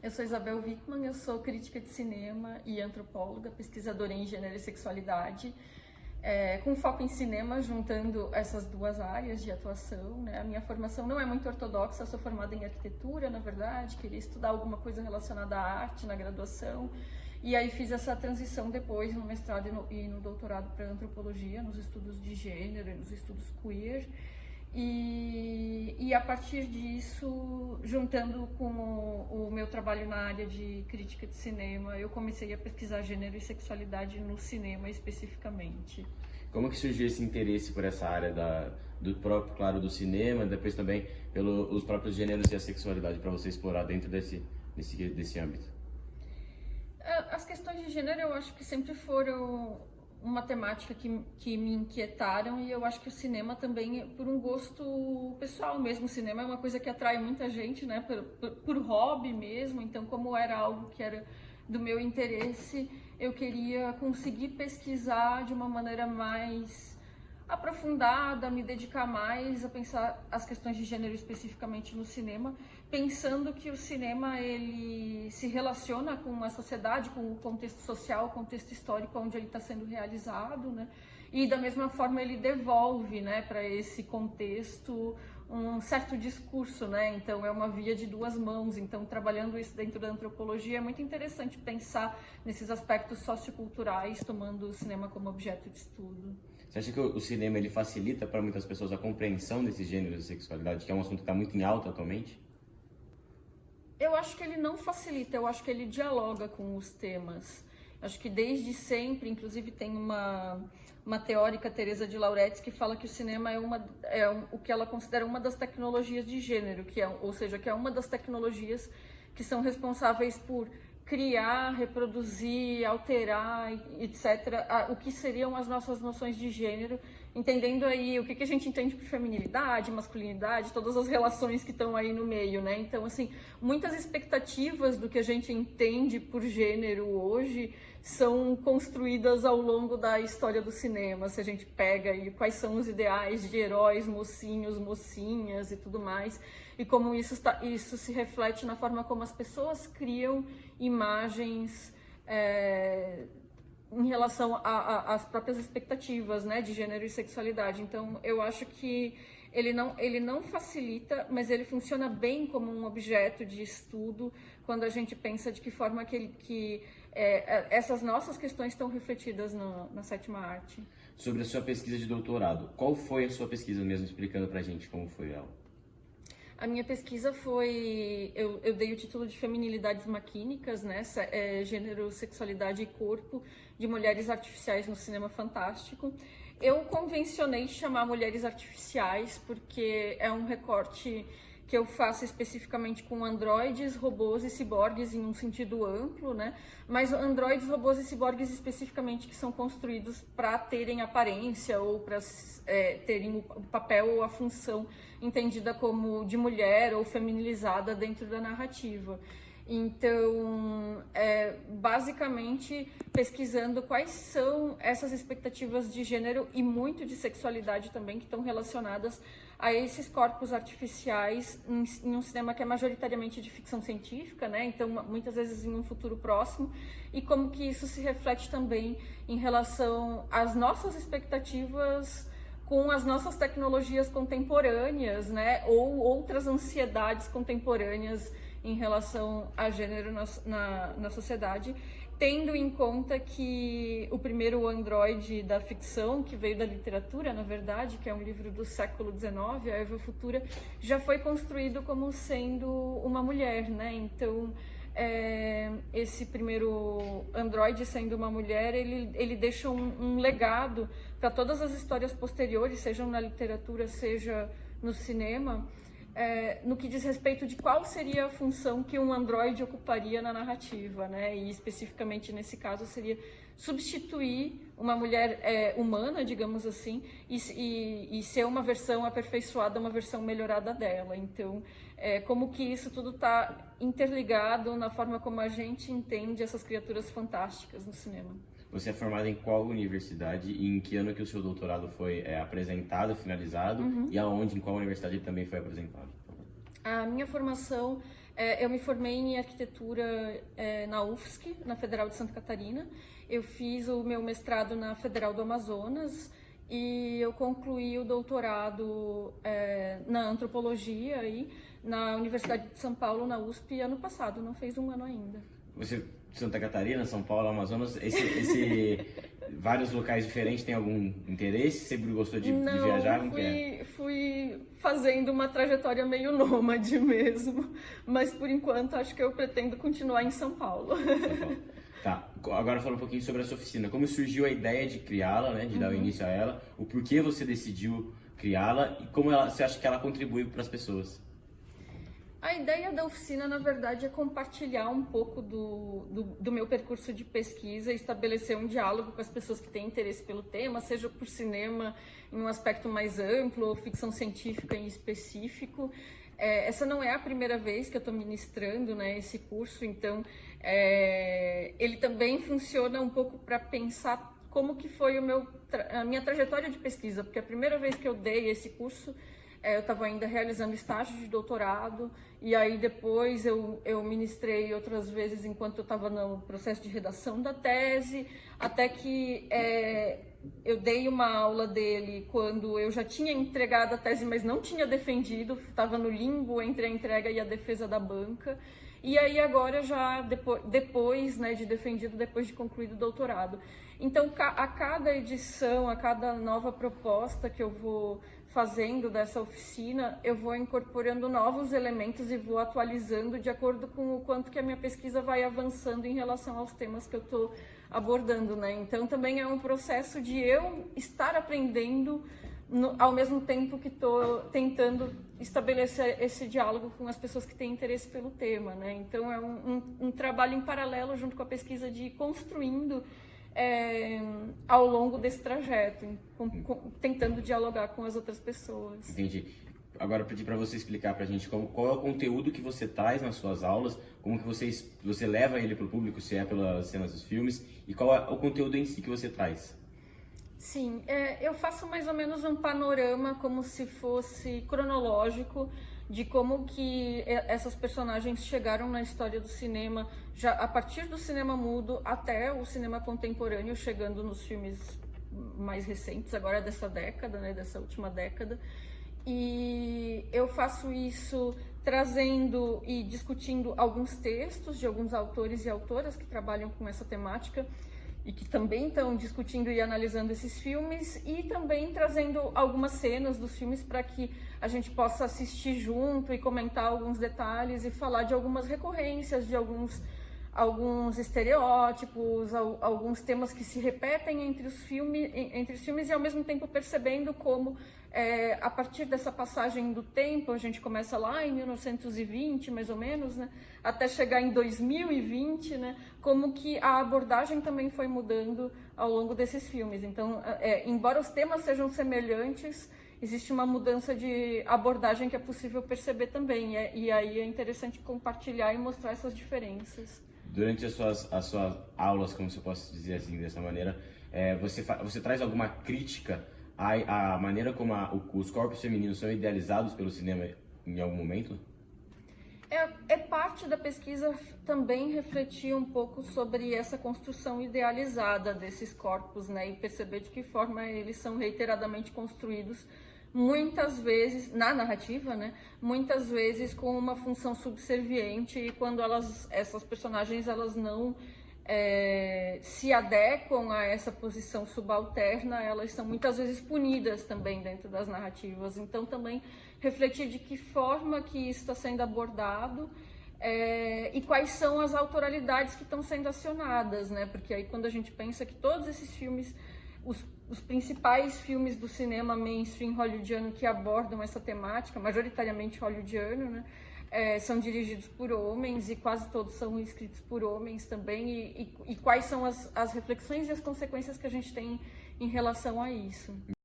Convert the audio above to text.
Eu sou Isabel Wickman, eu sou crítica de cinema e antropóloga, pesquisadora em gênero e sexualidade, com foco em cinema, juntando essas duas áreas de atuação, né? A minha formação não é muito ortodoxa, eu sou formada em arquitetura, na verdade, queria estudar alguma coisa relacionada à arte na graduação, e aí fiz essa transição depois no mestrado e no doutorado para antropologia, nos estudos de gênero e nos estudos queer. E a partir disso, juntando com o meu trabalho na área de crítica de cinema, eu comecei a pesquisar gênero e sexualidade no cinema especificamente. Como que surgiu esse interesse por essa área do próprio, claro, do cinema, depois também pelos próprios gêneros e a sexualidade para você explorar dentro desse âmbito? As questões de gênero eu acho que sempre foram uma temática que me inquietaram, e eu acho que o cinema também, por um gosto pessoal mesmo, o cinema é uma coisa que atrai muita gente, né, por hobby mesmo, então como era algo que era do meu interesse, eu queria conseguir pesquisar de uma maneira mais aprofundada, me dedicar mais a pensar as questões de gênero especificamente no cinema, pensando que o cinema ele se relaciona com a sociedade, com o contexto social, o contexto histórico onde ele está sendo realizado, né? E da mesma forma ele devolve, né, para esse contexto um certo discurso, né? Então é uma via de duas mãos. Então, trabalhando isso dentro da antropologia, é muito interessante pensar nesses aspectos socioculturais, tomando o cinema como objeto de estudo. Você acha que o cinema ele facilita para muitas pessoas a compreensão desses gêneros e sexualidade, que é um assunto que está muito em alta atualmente? Eu acho que ele não facilita, eu acho que ele dialoga com os temas. Acho que desde sempre, inclusive tem uma teórica, Teresa de Lauretis, que fala que o cinema é o que ela considera uma das tecnologias de gênero, ou seja, que é uma das tecnologias que são responsáveis por criar, reproduzir, alterar, etc., o que seriam as nossas noções de gênero, entendendo aí o que a gente entende por feminilidade, masculinidade, todas as relações que estão aí no meio, né? Então, assim, muitas expectativas do que a gente entende por gênero hoje são construídas ao longo da história do cinema. Se a gente pega aí quais são os ideais de heróis, mocinhos, mocinhas e tudo mais, e como isso se reflete na forma como as pessoas criam imagens em relação às próprias expectativas, né, de gênero e sexualidade. Então, eu acho que ele não facilita, mas ele funciona bem como um objeto de estudo quando a gente pensa de que forma que essas nossas questões estão refletidas na sétima arte. Sobre a sua pesquisa de doutorado, qual foi a sua pesquisa mesmo, explicando pra gente como foi ela? A minha pesquisa foi, eu dei o título de Feminilidades Maquínicas, né, gênero, sexualidade e corpo de mulheres artificiais no cinema fantástico. Eu convencionei chamar mulheres artificiais porque é um recorte que eu faço especificamente com androides, robôs e ciborgues em um sentido amplo, né? Mas androides, robôs e ciborgues especificamente que são construídos para terem aparência ou para terem o papel ou a função entendida como de mulher ou feminilizada dentro da narrativa. Então, basicamente pesquisando quais são essas expectativas de gênero e muito de sexualidade também que estão relacionadas a esses corpos artificiais em um cinema que é majoritariamente de ficção científica, né? Então, muitas vezes em um futuro próximo, e como que isso se reflete também em relação às nossas expectativas com as nossas tecnologias contemporâneas, né? Ou outras ansiedades contemporâneas em relação a gênero na sociedade, tendo em conta que o primeiro androide da ficção, que veio da literatura, na verdade, que é um livro do século XIX, A Eva Futura, já foi construído como sendo uma mulher, né? Então, esse primeiro androide sendo uma mulher, ele deixa um legado para todas as histórias posteriores, sejam na literatura, seja no cinema, no que diz respeito de qual seria a função que um androide ocuparia na narrativa, né? E especificamente nesse caso seria substituir uma mulher humana, digamos assim, e ser uma versão aperfeiçoada, uma versão melhorada dela. Então, como que isso tudo está interligado na forma como a gente entende essas criaturas fantásticas no cinema. Você é formada em qual universidade e em que ano que o seu doutorado foi apresentado, finalizado, e aonde, em qual universidade ele também foi apresentado? A minha formação Eu me formei em arquitetura na UFSC, na Federal de Santa Catarina. Eu fiz o meu mestrado na Federal do Amazonas e eu concluí o doutorado na antropologia aí, na Universidade de São Paulo, na USP, ano passado. Não fez um ano ainda. Você, Santa Catarina, São Paulo, Amazonas, vários locais diferentes, tem algum interesse? Sempre gostou de viajar? Fui fazendo uma trajetória meio nômade mesmo, mas por enquanto acho que eu pretendo continuar em São Paulo. Tá, agora fala um pouquinho sobre essa oficina. Como surgiu a ideia de criá-la, né, de dar o início a ela, o porquê você decidiu criá-la e como você acha que ela contribui para as pessoas? A ideia da oficina, na verdade, é compartilhar um pouco do meu percurso de pesquisa, estabelecer um diálogo com as pessoas que têm interesse pelo tema, seja por cinema em um aspecto mais amplo ou ficção científica em específico. Essa não é a primeira vez que eu estou ministrando, né, esse curso, então ele também funciona um pouco para pensar como que foi a minha trajetória de pesquisa, porque a primeira vez que eu dei esse curso, eu estava ainda realizando estágio de doutorado, e aí depois eu ministrei outras vezes enquanto eu estava no processo de redação da tese, até que eu dei uma aula dele quando eu já tinha entregado a tese, mas não tinha defendido, estava no limbo entre a entrega e a defesa da banca. E aí agora já depois, né, de defendido, depois de concluído o doutorado. Então, a cada edição, a cada nova proposta que eu vou fazendo dessa oficina, eu vou incorporando novos elementos e vou atualizando de acordo com o quanto que a minha pesquisa vai avançando em relação aos temas que eu estou abordando, né? Então, também é um processo de eu estar aprendendo ao mesmo tempo que estou tentando estabelecer esse diálogo com as pessoas que têm interesse pelo tema, né? Então, é um trabalho em paralelo junto com a pesquisa de ir construindo ao longo desse trajeto, tentando dialogar com as outras pessoas. Entendi. Agora eu pedi para você explicar para a gente qual é o conteúdo que você traz nas suas aulas, como que você leva ele para o público, se é pelas cenas dos filmes, e qual é o conteúdo em si que você traz. Sim, eu faço mais ou menos um panorama como se fosse cronológico de como que essas personagens chegaram na história do cinema, já a partir do cinema mudo até o cinema contemporâneo, chegando nos filmes mais recentes, agora dessa década, né, dessa última década. E eu faço isso trazendo e discutindo alguns textos de alguns autores e autoras que trabalham com essa temática e que também estão discutindo e analisando esses filmes, e também trazendo algumas cenas dos filmes para que a gente possa assistir junto e comentar alguns detalhes e falar de algumas recorrências, de alguns estereótipos, alguns temas que se repetem entre os filmes e ao mesmo tempo percebendo como a partir dessa passagem do tempo, a gente começa lá em 1920 mais ou menos, né, até chegar em 2020, né, como que a abordagem também foi mudando ao longo desses filmes. Então, embora os temas sejam semelhantes, existe uma mudança de abordagem que é possível perceber também, e aí é interessante compartilhar e mostrar essas diferenças. Durante as suas aulas, como se eu posso dizer assim, dessa maneira, você traz alguma crítica à maneira como os corpos femininos são idealizados pelo cinema em algum momento? É parte da pesquisa também refletir um pouco sobre essa construção idealizada desses corpos, né, e perceber de que forma eles são reiteradamente construídos, muitas vezes na narrativa, né, muitas vezes com uma função subserviente, e quando essas personagens elas não se adequam a essa posição subalterna, elas são muitas vezes punidas também dentro das narrativas. Então também refletir de que forma que isso está sendo abordado e quais são as autoralidades que estão sendo acionadas, né? Porque aí quando a gente pensa que todos esses filmes, os principais filmes do cinema mainstream hollywoodiano que abordam essa temática, majoritariamente hollywoodiano, né, são dirigidos por homens e quase todos são escritos por homens também, e quais são as reflexões e as consequências que a gente tem em relação a isso.